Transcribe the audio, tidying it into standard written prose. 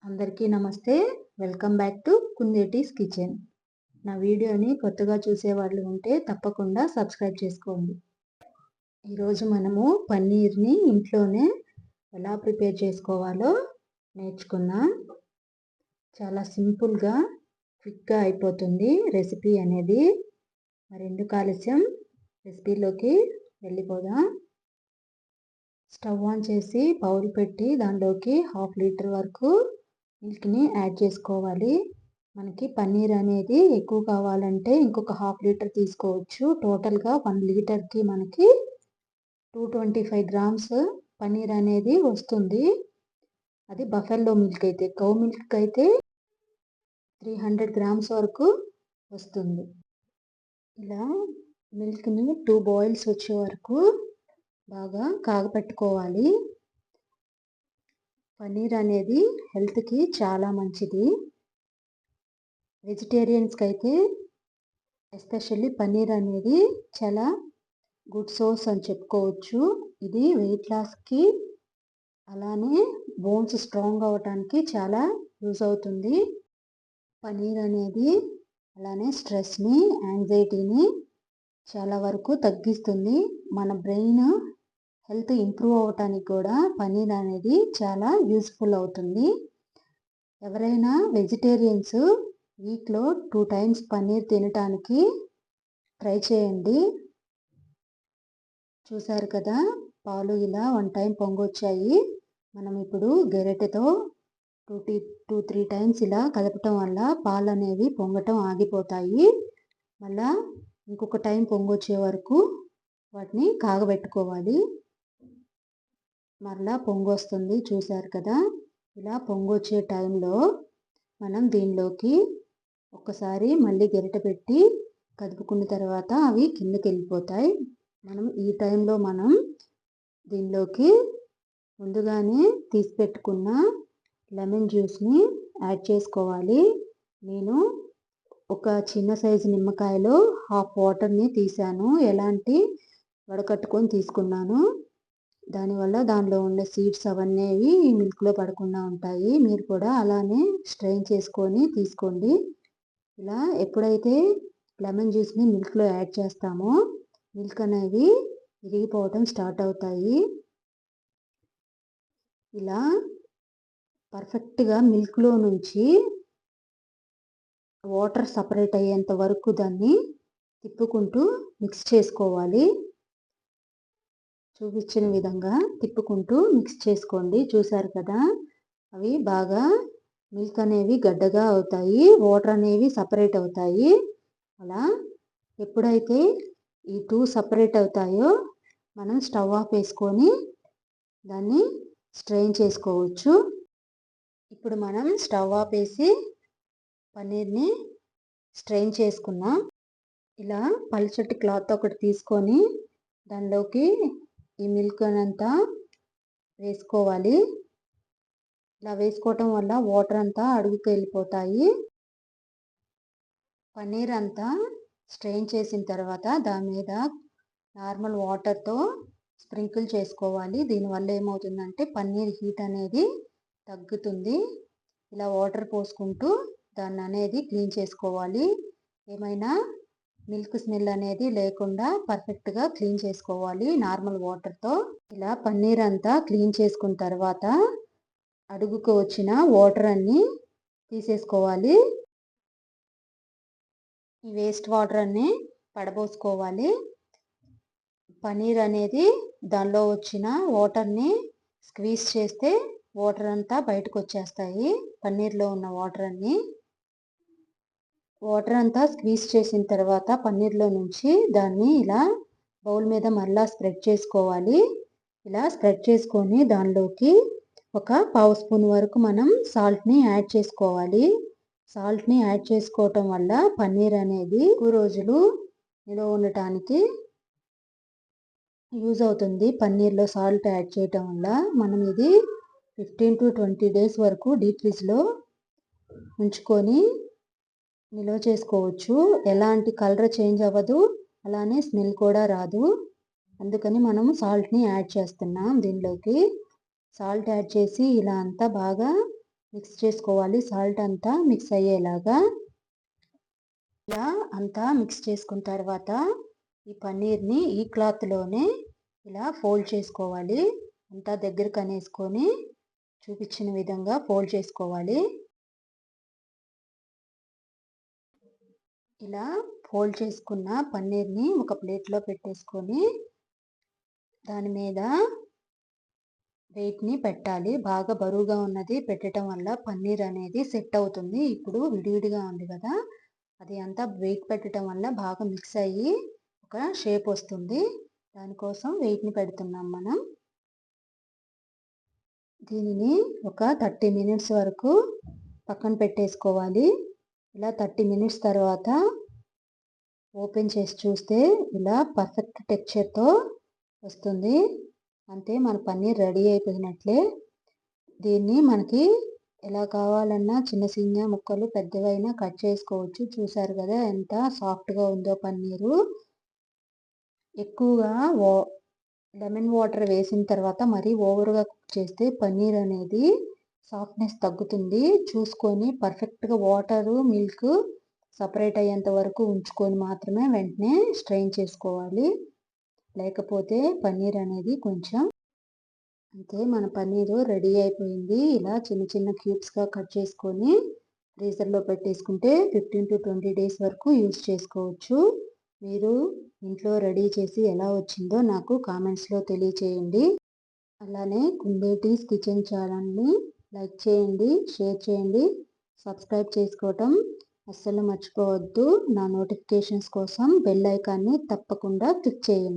అందరికీ నమస్తే. Welcome back to Kundeti's kitchen. నా వీడియోని కొత్తగా చూసేవాళ్ళు ఉంటే తప్పకుండా సబ్స్క్రైబ్ చేసుకోండి. ఈరోజు మనము పన్నీర్ని ఇంట్లోనే ఎలా ప్రిపేర్ చేసుకోవాలో నేర్చుకుందాం. చాలా సింపుల్గా క్విక్గా అయిపోతుంది రెసిపీ అనేది. మరెందుకు ఆలస్యం, రెసిపీలోకి వెళ్ళిపోదాం. స్టవ్ ఆన్ చేసి బౌల్ పెట్టి దానిలోకి 1/2 లీటర్ వరకు మిల్క్ని యాడ్ చేసుకోవాలి. మనకి పన్నీర్ అనేది ఎక్కువ కావాలంటే ఇంకొక 1/2 లీటర్ తీసుకోవచ్చు. టోటల్గా 1 లీటర్కి మనకి 225 గ్రామ్స్ పన్నీర్ అనేది వస్తుంది. అది బఫెల్లో మిల్క్ అయితే, కౌ మిల్క్ అయితే 300 గ్రామ్స్ వరకు వస్తుంది. ఇలా మిల్క్ని 2 బాయిల్స్ వచ్చే వరకు బాగా కాగపెట్టుకోవాలి. పన్నీర్ అనేది హెల్త్కి చాలా మంచిది. వెజిటేరియన్స్కి అయితే ఎస్పెషల్లీ పన్నీర్ అనేది చాలా గుడ్ సోర్స్ అని చెప్పుకోవచ్చు. ఇది వెయిట్ లాస్కి అలానే బోన్స్ స్ట్రాంగ్ అవ్వటానికి చాలా యూజ్ అవుతుంది. పన్నీర్ అనేది అలానే స్ట్రెస్ని, యాంగ్జైటీని చాలా వరకు తగ్గిస్తుంది. మన బ్రెయిన్ హెల్త్ ఇంప్రూవ్ అవ్వటానికి కూడా పన్నీర్ అనేది చాలా యూస్ఫుల్ అవుతుంది. ఎవరైనా వెజిటేరియన్స్ వీక్లో 2 టైమ్స్ పన్నీర్ తినటానికి ట్రై చేయండి. చూసారు కదా, పాలు ఇలా 1 టైం పొంగొచ్చాయి. మనం ఇప్పుడు గెరెటతో 2-3 టైమ్స్ ఇలా కదపటం వల్ల పాలు అనేవి పొంగటం ఆగిపోతాయి. మళ్ళా ఇంకొక టైం పొంగొచ్చే వరకు వాటిని కాగబెట్టుకోవాలి. మరలా పొంగొస్తుంది, చూసారు కదా. ఇలా పొంగొచ్చే టైంలో మనం దీనిలోకి ఒక్కసారి మళ్ళీ గరిటె పెట్టి కదుపుకున్న తర్వాత అవి కిందకి వెళ్ళిపోతాయి. ఈ టైంలో మనం దీనిలోకి ముందుగానే తీసి పెట్టుకున్న లెమన్ జ్యూస్ని యాడ్ చేసుకోవాలి. నేను ఒక చిన్న సైజు నిమ్మకాయలో 1/2 వాటర్ని తీసాను. ఎలాంటి వడకట్టుకొని తీసుకున్నాను. దానివల్ల దానిలో ఉండే సీడ్స్ అవన్నీ ఈ మిల్క్లో పడకుండా ఉంటాయి. మీరు కూడా అలానే స్ట్రెయిన్ చేసుకొని తీసుకోండి. ఇలా ఎప్పుడైతే లెమన్ జ్యూస్ని మిల్క్లో యాడ్ చేస్తామో మిల్క్ అనేవి విరిగిపోవటం స్టార్ట్ అవుతాయి. ఇలా పర్ఫెక్ట్గా మిల్క్లో నుంచి వాటర్ సపరేట్ అయ్యేంత వరకు దాన్ని తిప్పుకుంటూ మిక్స్ చేసుకోవాలి. చూపించిన విధంగా తిప్పుకుంటూ మిక్స్ చేసుకోండి. చూసారు కదా, అవి బాగా మిల్క్ అనేవి గడ్డగా అవుతాయి, వాటర్ అనేవి సపరేట్ అవుతాయి. అలా ఎప్పుడైతే ఈ 2 సపరేట్ అవుతాయో మనం స్టవ్ ఆఫ్ వేసుకొని దాన్ని స్ట్రెయిన్ చేసుకోవచ్చు. ఇప్పుడు మనం స్టవ్ ఆఫ్ వేసి పన్నీర్ని స్ట్రెయిన్ చేసుకున్నాం. ఇలా పల్చటి క్లాత్ ఒకటి తీసుకొని దానిలోకి ఈ మిల్క్ అంతా వేసుకోవాలి. ఇలా వేసుకోవటం వల్ల వాటర్ అంతా అడుగుకి వెళ్ళిపోతాయి. పన్నీర్ అంతా స్ట్రెయిన్ చేసిన తర్వాత దాని మీద నార్మల్ వాటర్తో స్ప్రింకిల్ చేసుకోవాలి. దీనివల్ల ఏమవుతుందంటే పన్నీర్ హీట్ అనేది తగ్గుతుంది. ఇలా వాటర్ పోసుకుంటూ దాన్ని అనేది క్లీన్ చేసుకోవాలి. ఏమైనా మిల్క్ స్మెల్ అనేది లేకుండా పర్ఫెక్ట్గా క్లీన్ చేసుకోవాలి నార్మల్ వాటర్తో. ఇలా పన్నీర్ అంతా క్లీన్ చేసుకున్న తర్వాత అడుగుకు వచ్చిన వాటర్ అన్నీ తీసేసుకోవాలి. ఈ వేస్ట్ వాటర్ అన్నీ పడబోసుకోవాలి. పన్నీర్ అనేది దానిలో వచ్చిన వాటర్ని స్క్వీజ్ చేస్తే వాటర్ అంతా బయటకు వచ్చేస్తాయి. పన్నీర్లో ఉన్న వాటర్ అన్నీ వాటర్ అంతా స్క్వీజ్ చేసిన తర్వాత పన్నీర్లో నుంచి దాన్ని ఇలా బౌల్ మీద మరలా స్ప్రెడ్ చేసుకోవాలి. ఇలా స్ప్రెడ్ చేసుకొని దానిలోకి ఒక 1/2 స్పూన్ వరకు మనం సాల్ట్ని యాడ్ చేసుకోవాలి. సాల్ట్ని యాడ్ చేసుకోవటం వల్ల పన్నీర్ అనేది ఎక్కువ రోజులు నిల్వ ఉండటానికి యూజ్ అవుతుంది. పన్నీర్లో సాల్ట్ యాడ్ చేయటం వల్ల మనం ఇది 15-20 డేస్ వరకు డీప్ ఫ్రిడ్జ్లో ఉంచుకొని నిల్వ చేసుకోవచ్చు. ఎలాంటి కలర్ చేంజ్ అవ్వదు, అలానే స్మెల్ కూడా రాదు. అందుకని మనం సాల్ట్ని యాడ్ చేస్తున్నాం దీనిలోకి. సాల్ట్ యాడ్ చేసి ఇలా అంతా బాగా మిక్స్ చేసుకోవాలి. సాల్ట్ అంతా మిక్స్ అయ్యేలాగా ఇలా అంతా మిక్స్ చేసుకున్న తర్వాత ఈ పన్నీర్ని ఈ క్లాత్లోనే ఇలా ఫోల్డ్ చేసుకోవాలి. అంతా దగ్గరకు అనేసుకొని చూపించిన విధంగా ఫోల్డ్ చేసుకోవాలి. ఇలా ఫోల్డ్ చేసుకున్న పన్నీర్ని ఒక ప్లేట్లో పెట్టేసుకొని దాని మీద వెయిట్ని పెట్టాలి. బాగా బరువుగా ఉన్నది పెట్టడం వల్ల పన్నీర్ అనేది సెట్ అవుతుంది. ఇప్పుడు విడివిడిగా ఉంది కదా, అది అంతా వెయిట్ పెట్టడం వల్ల బాగా మిక్స్ అయ్యి ఒక షేప్ వస్తుంది. దానికోసం వెయిట్ని పెడుతున్నాం మనం. దీనిని ఒక 30 మినిట్స్ వరకు పక్కన పెట్టేసుకోవాలి. ఇలా 30 మినిట్స్ తర్వాత ఓపెన్ చేసి చూస్తే ఇలా పర్ఫెక్ట్ టెక్స్చర్తో వస్తుంది. అంతే, మన పన్నీర్ రెడీ అయిపోయినట్లే. దీన్ని మనకి ఎలా కావాలన్నా చిన్న చిన్న ముక్కలు పెద్దవైనా కట్ చేసుకోవచ్చు. చూసారు కదా ఎంత సాఫ్ట్గా ఉందో పన్నీరు. ఎక్కువగా లెమన్ వాటర్ వేసిన తర్వాత మరీ ఓవర్గా కుక్ చేస్తే పన్నీర్ అనేది సాఫ్ట్నెస్ తగ్గుతుంది. చూసుకొని పర్ఫెక్ట్గా వాటరు మిల్క్ సపరేట్ అయ్యేంత వరకు ఉంచుకొని మాత్రమే వెంటనే స్ట్రెయిన్ చేసుకోవాలి. లేకపోతే పన్నీర్ అనేది కొంచెం అంతే, మన పన్నీరు రెడీ అయిపోయింది. ఇలా చిన్న చిన్న క్యూబ్స్గా కట్ చేసుకొని ఫ్రీజర్లో పెట్టేసుకుంటే 15 to 20 డేస్ వరకు యూజ్ చేసుకోవచ్చు. మీరు ఇంట్లో రెడీ చేసి ఎలా వచ్చిందో నాకు కామెంట్స్లో తెలియచేయండి. అలానే కుందేటీస్ కిచెన్ ఛానల్ని లైక్ చేయండి, షేర్ చేయండి, సబ్స్క్రైబ్ చేసుకోవటం అస్సలు మర్చిపోవద్దు. నా నోటిఫికేషన్స్ కోసం బెల్ ఐకాన్ని తప్పకుండా క్లిక్ చేయండి.